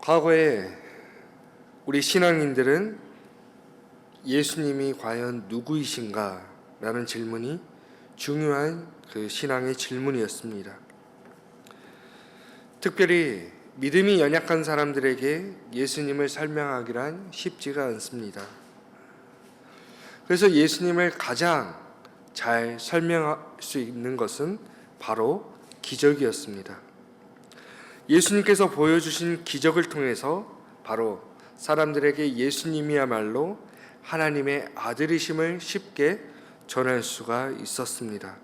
과거에 우리 신앙인들은 예수님이 과연 누구이신가? 라는 질문이 중요한 그 신앙의 질문이었습니다. 특별히 믿음이 연약한 사람들에게 예수님을 설명하기란 쉽지가 않습니다. 그래서 예수님을 가장 잘 설명할 수 있는 것은 바로 기적이었습니다. 예수님께서 보여주신 기적을 통해서 바로 사람들에게 예수님이야말로 하나님의 아들이심을 쉽게 전할 수가 있었습니다.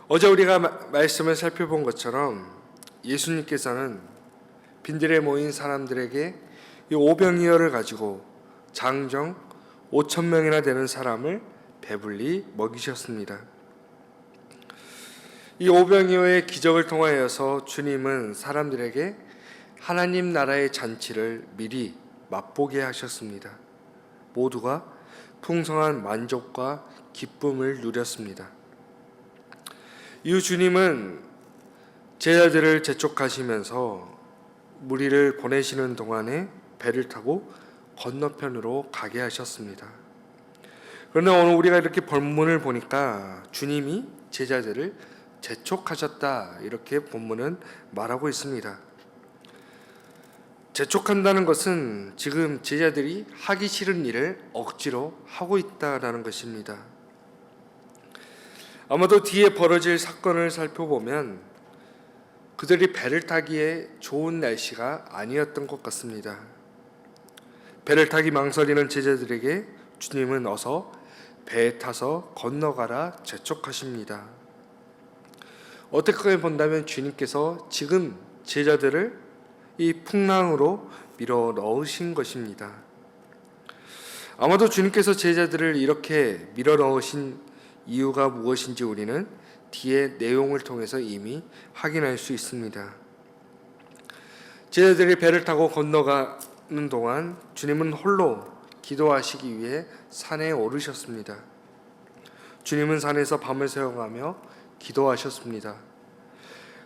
어제 우리가 말씀을 살펴본 것처럼 예수님께서는 빈들에 모인 사람들에게 이 오병이어를 가지고 장정 5,000명이나 되는 사람을 배불리 먹이셨습니다. 이 오병이어의 기적을 통하여서 주님은 사람들에게 하나님 나라의 잔치를 미리 맛보게 하셨습니다. 모두가 풍성한 만족과 기쁨을 누렸습니다. 이후 주님은 제자들을 재촉하시면서 무리를 보내시는 동안에 배를 타고 건너편으로 가게 하셨습니다. 그런데 오늘 우리가 이렇게 본문을 보니까 주님이 제자들을 재촉하셨다, 이렇게 본문은 말하고 있습니다. 재촉한다는 것은 지금 제자들이 하기 싫은 일을 억지로 하고 있다라는 것입니다. 아마도 뒤에 벌어질 사건을 살펴보면 그들이 배를 타기에 좋은 날씨가 아니었던 것 같습니다. 배를 타기 망설이는 제자들에게 주님은 어서 배에 타서 건너가라 재촉하십니다. 어떻게 본다면 주님께서 지금 제자들을 이 풍랑으로 밀어 넣으신 것입니다. 아마도 주님께서 제자들을 이렇게 밀어 넣으신 이유가 무엇인지 우리는 뒤의 내용을 통해서 이미 확인할 수 있습니다. 제자들이 배를 타고 건너가는 동안 주님은 홀로 기도하시기 위해 산에 오르셨습니다. 주님은 산에서 밤을 새워가며 기도하셨습니다.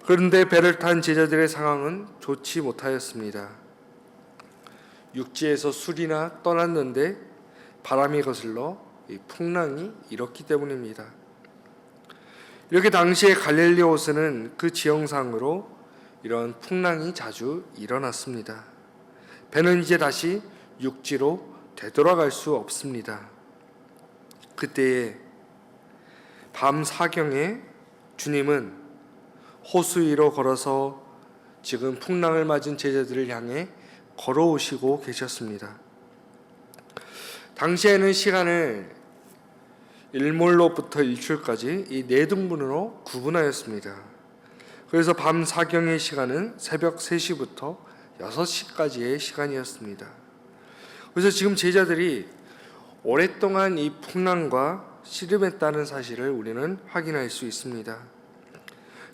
그런데 배를 탄 제자들의 상황은 좋지 못하였습니다. 육지에서 술이나 떠났는데 바람이 거슬러 풍랑이 일었기 때문입니다. 이렇게 당시에 갈릴리오스는 그 지형상으로 이런 풍랑이 자주 일어났습니다. 배는 이제 다시 육지로 되돌아갈 수 없습니다. 그때에 밤 사경에 주님은 호수 위로 걸어서 지금 풍랑을 맞은 제자들을 향해 걸어오시고 계셨습니다. 당시에는 시간을 일몰로부터 일출까지 이 4등분으로 구분하였습니다. 그래서 밤 사경의 시간은 새벽 3시부터 6시까지의 시간이었습니다. 그래서 지금 제자들이 오랫동안 이 풍랑과 씨름했다는 사실을 우리는 확인할 수 있습니다.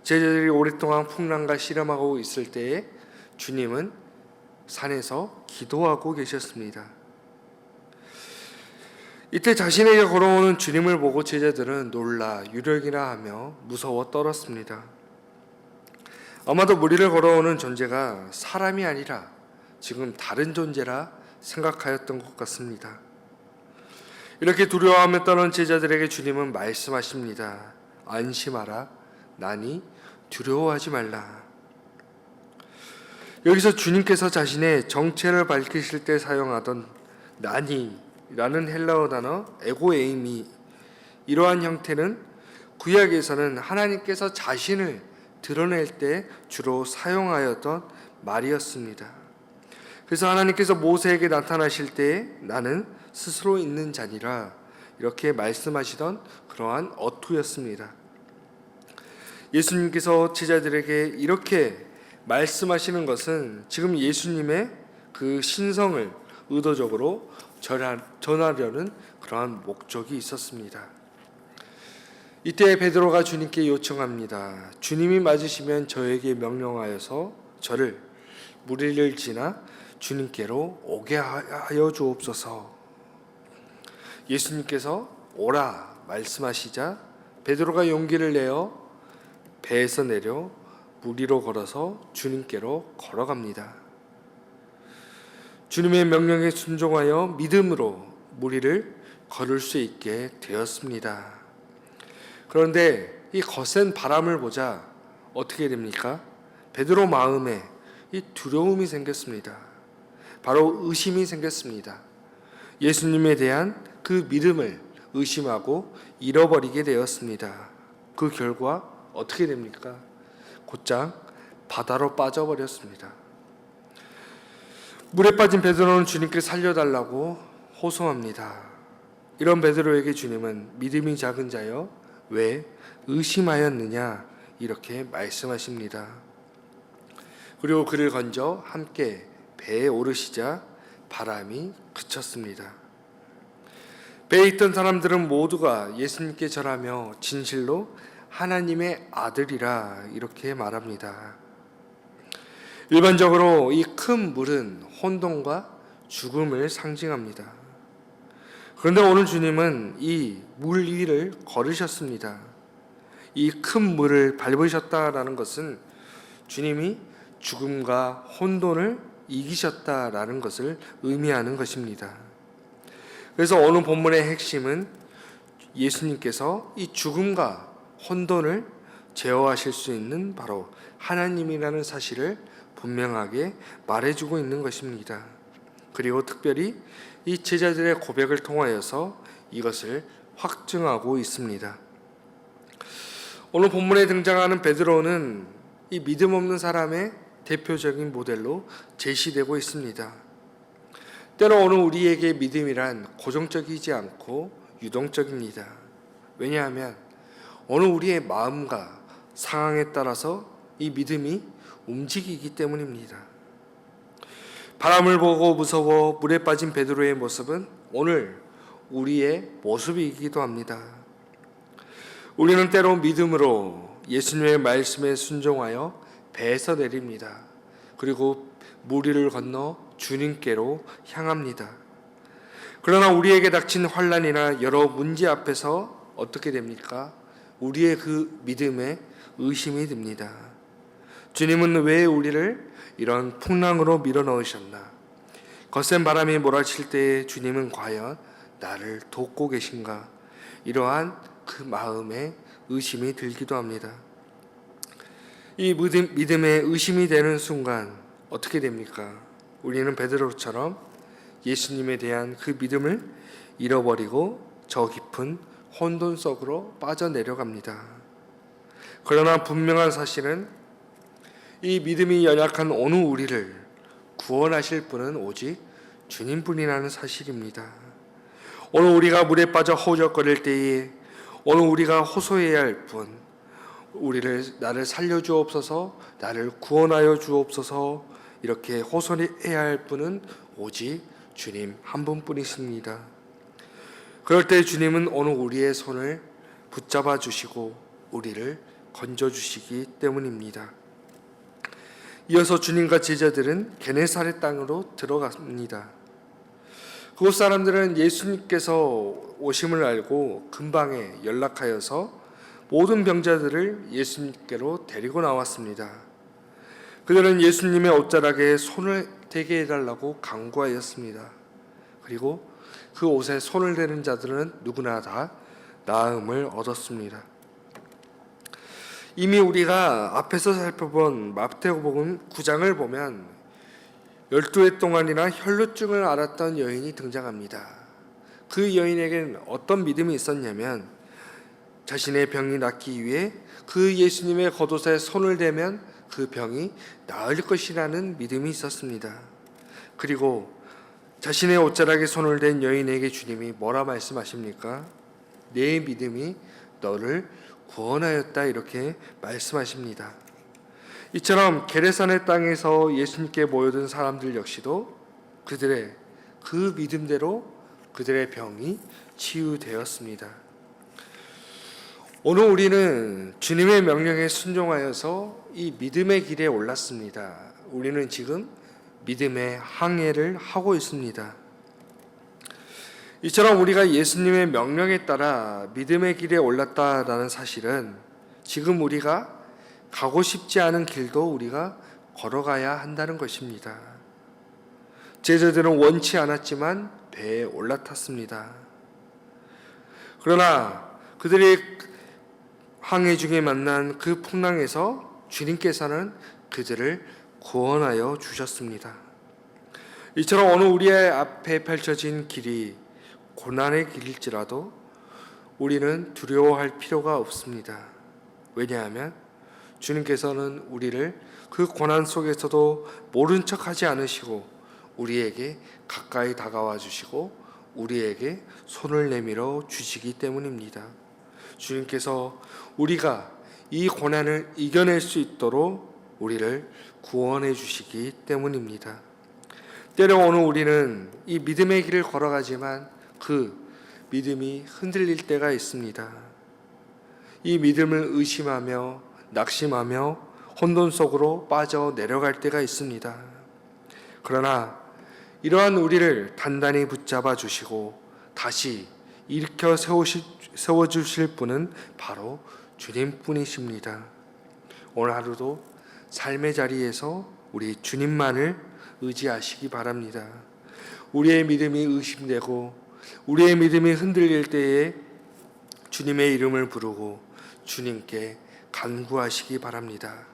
제자들이 오랫동안 풍랑과 씨름하고 있을 때에 주님은 산에서 기도하고 계셨습니다. 이때 자신에게 걸어오는 주님을 보고 제자들은 놀라 유력이라 하며 무서워 떨었습니다. 아마도 무리를 걸어오는 존재가 사람이 아니라 지금 다른 존재라 생각하였던 것 같습니다. 이렇게 두려워하며 떠난 제자들에게 주님은 말씀하십니다. 안심하라. 나니 두려워하지 말라. 여기서 주님께서 자신의 정체를 밝히실 때 사용하던 나니라는 헬라어 단어 에고에이미, 이러한 형태는 구약에서는 하나님께서 자신을 드러낼 때 주로 사용하였던 말이었습니다. 그래서 하나님께서 모세에게 나타나실 때에 나는 스스로 있는 자니라, 이렇게 말씀하시던 그러한 어투였습니다. 예수님께서 제자들에게 이렇게 말씀하시는 것은 지금 예수님의 그 신성을 의도적으로 전하려는 그러한 목적이 있었습니다. 이때 베드로가 주님께 요청합니다. 주님이 맞으시면 저에게 명령하여서 저를 무리를 지나 주님께로 오게 하여 주옵소서. 예수님께서 오라 말씀하시자 베드로가 용기를 내어 배에서 내려 물 위로 걸어서 주님께로 걸어갑니다. 주님의 명령에 순종하여 믿음으로 물 위를 걸을 수 있게 되었습니다. 그런데 이 거센 바람을 보자 어떻게 됩니까? 베드로 마음에 이 두려움이 생겼습니다. 바로 의심이 생겼습니다. 예수님에 대한 그 믿음을 의심하고 잃어버리게 되었습니다. 그 결과 어떻게 됩니까? 곧장 바다로 빠져버렸습니다. 물에 빠진 베드로는 주님께 살려달라고 호소합니다. 이런 베드로에게 주님은 믿음이 작은 자여 왜 의심하였느냐 이렇게 말씀하십니다. 그리고 그를 건져 함께 배에 오르시자 바람이 그쳤습니다. 배에 있던 사람들은 모두가 예수님께 절하며 진실로 하나님의 아들이라 이렇게 말합니다. 일반적으로 이 큰 물은 혼돈과 죽음을 상징합니다. 그런데 오늘 주님은 이 물 위를 걸으셨습니다. 이 큰 물을 밟으셨다라는 것은 주님이 죽음과 혼돈을 이기셨다라는 것을 의미하는 것입니다. 그래서 오늘 본문의 핵심은 예수님께서 이 죽음과 혼돈을 제어하실 수 있는 바로 하나님이라는 사실을 분명하게 말해주고 있는 것입니다. 그리고 특별히 이 제자들의 고백을 통하여서 이것을 확증하고 있습니다. 오늘 본문에 등장하는 베드로는 이 믿음 없는 사람의 대표적인 모델로 제시되고 있습니다. 때로 오늘 우리에게 믿음이란 고정적이지 않고 유동적입니다. 왜냐하면 오늘 우리의 마음과 상황에 따라서 이 믿음이 움직이기 때문입니다. 바람을 보고 무서워 물에 빠진 베드로의 모습은 오늘 우리의 모습이기도 합니다. 우리는 때로 믿음으로 예수님의 말씀에 순종하여 배에서 내립니다. 그리고 물 위를 건너 주님께로 향합니다. 그러나 우리에게 닥친 환난이나 여러 문제 앞에서 어떻게 됩니까? 우리의 그 믿음에 의심이 듭니다. 주님은 왜 우리를 이런 풍랑으로 밀어넣으셨나? 거센 바람이 몰아칠 때에 주님은 과연 나를 돕고 계신가? 이러한 그 마음에 의심이 들기도 합니다. 이 믿음에 의심이 되는 순간 어떻게 됩니까? 우리는 베드로처럼 예수님에 대한 그 믿음을 잃어버리고 저 깊은 혼돈 속으로 빠져내려갑니다. 그러나 분명한 사실은 이 믿음이 연약한 어느 우리를 구원하실 분은 오직 주님뿐이라는 사실입니다. 오늘 우리가 물에 빠져 허우적거릴 때에 오늘 우리가 호소해야 할 분, 나를 살려주옵소서, 나를 구원하여 주옵소서 이렇게 호소해야 할 분은 오직 주님 한 분뿐이십니다. 그럴 때 주님은 오늘 우리의 손을 붙잡아 주시고 우리를 건져 주시기 때문입니다. 이어서 주님과 제자들은 게네사렛 땅으로 들어갑니다. 그곳 사람들은 예수님께서 오심을 알고 근방에 연락하여서 모든 병자들을 예수님께로 데리고 나왔습니다. 그들은 예수님의 옷자락에 손을 대게 해달라고 강구하였습니다. 그리고 그 옷에 손을 대는 자들은 누구나 다 나음을 얻었습니다. 이미 우리가 앞에서 살펴본 마태복음 9장을 보면 12해 동안이나 혈루증을 앓았던 여인이 등장합니다. 그 여인에게는 어떤 믿음이 있었냐면 자신의 병이 낫기 위해 그 예수님의 겉옷에 손을 대면 그 병이 나을 것이라는 믿음이 있었습니다. 그리고 자신의 옷자락에 손을 댄 여인에게 주님이 뭐라 말씀하십니까? 내 믿음이 너를 구원하였다 이렇게 말씀하십니다. 이처럼 게네사렛 땅에서 예수님께 모여든 사람들 역시도 그들의 그 믿음대로 그들의 병이 치유되었습니다. 오늘 우리는 주님의 명령에 순종하여서 이 믿음의 길에 올랐습니다. 우리는 지금 믿음의 항해를 하고 있습니다. 이처럼 우리가 예수님의 명령에 따라 믿음의 길에 올랐다라는 사실은 지금 우리가 가고 싶지 않은 길도 우리가 걸어가야 한다는 것입니다. 제자들은 원치 않았지만 배에 올라탔습니다. 그러나 그들이 항해 중에 만난 그 풍랑에서 주님께서는 그들을 구원하여 주셨습니다. 이처럼 오늘 우리의 앞에 펼쳐진 길이 고난의 길일지라도 우리는 두려워할 필요가 없습니다. 왜냐하면 주님께서는 우리를 그 고난 속에서도 모른 척하지 않으시고 우리에게 가까이 다가와 주시고 우리에게 손을 내밀어 주시기 때문입니다. 주님께서 우리가 이 고난을 이겨낼 수 있도록 우리를 구원해 주시기 때문입니다. 때로 오늘 우리는 이 믿음의 길을 걸어가지만 그 믿음이 흔들릴 때가 있습니다. 이 믿음을 의심하며 낙심하며 혼돈 속으로 빠져 내려갈 때가 있습니다. 그러나 이러한 우리를 단단히 붙잡아 주시고 다시 일으켜 세워주실 분은 바로 주님뿐이십니다. 오늘 하루도 삶의 자리에서 우리 주님만을 의지하시기 바랍니다. 우리의 믿음이 의심되고 우리의 믿음이 흔들릴 때에 주님의 이름을 부르고 주님께 간구하시기 바랍니다.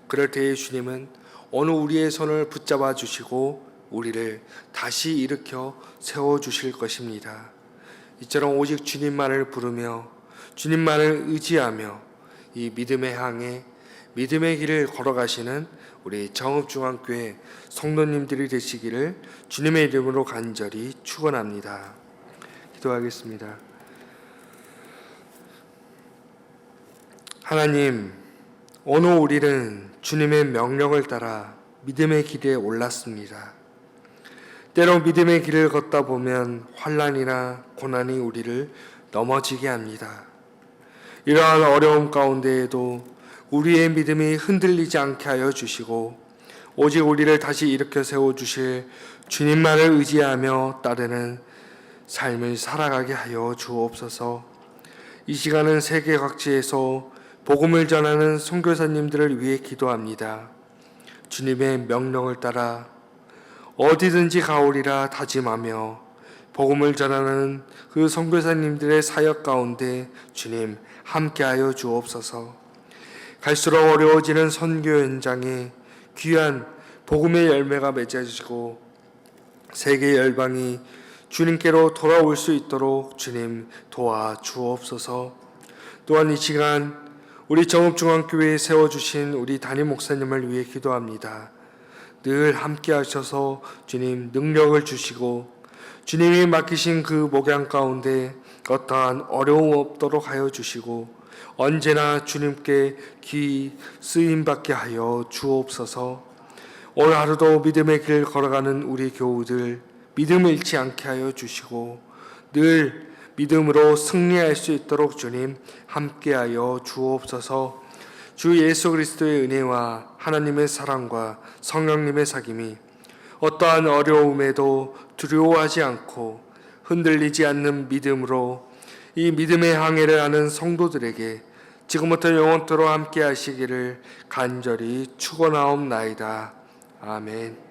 그럴 때에 주님은 어느 우리의 손을 붙잡아 주시고 우리를 다시 일으켜 세워주실 것입니다. 이처럼 오직 주님만을 부르며 주님만을 의지하며 이 믿음의 항해 믿음의 길을 걸어가시는 우리 정읍중앙교회 성도님들이 되시기를 주님의 이름으로 간절히 축원합니다. 기도하겠습니다. 하나님, 오늘 우리는 주님의 명령을 따라 믿음의 길에 올랐습니다. 때로 믿음의 길을 걷다 보면 환난이나 고난이 우리를 넘어지게 합니다. 이러한 어려움 가운데에도 우리의 믿음이 흔들리지 않게 하여 주시고 오직 우리를 다시 일으켜 세워주실 주님만을 의지하며 따르는 삶을 살아가게 하여 주옵소서. 이 시간은 세계 각지에서 복음을 전하는 선교사님들을 위해 기도합니다. 주님의 명령을 따라 어디든지 가오리라 다짐하며 복음을 전하는 그 선교사님들의 사역 가운데 주님 함께하여 주옵소서. 갈수록 어려워지는 선교 현장에 귀한 복음의 열매가 맺어지고 세계 열방이 주님께로 돌아올 수 있도록 주님 도와 주옵소서. 또한 이 시간 우리 정읍중앙교회에 세워주신 우리 담임 목사님을 위해 기도합니다. 늘 함께 하셔서 주님 능력을 주시고 주님이 맡기신 그 목양 가운데 어떠한 어려움 없도록 하여 주시고 언제나 주님께 귀 쓰임받게 하여 주옵소서. 오늘 하루도 믿음의 길 걸어가는 우리 교우들 믿음을 잃지 않게 하여 주시고 늘 믿음으로 승리할 수 있도록 주님 함께하여 주옵소서. 주 예수 그리스도의 은혜와 하나님의 사랑과 성령님의 사귐이 어떠한 어려움에도 두려워하지 않고 흔들리지 않는 믿음으로 이 믿음의 항해를 하는 성도들에게 지금부터 영원토록 함께 하시기를 간절히 축원하옵나이다. 아멘.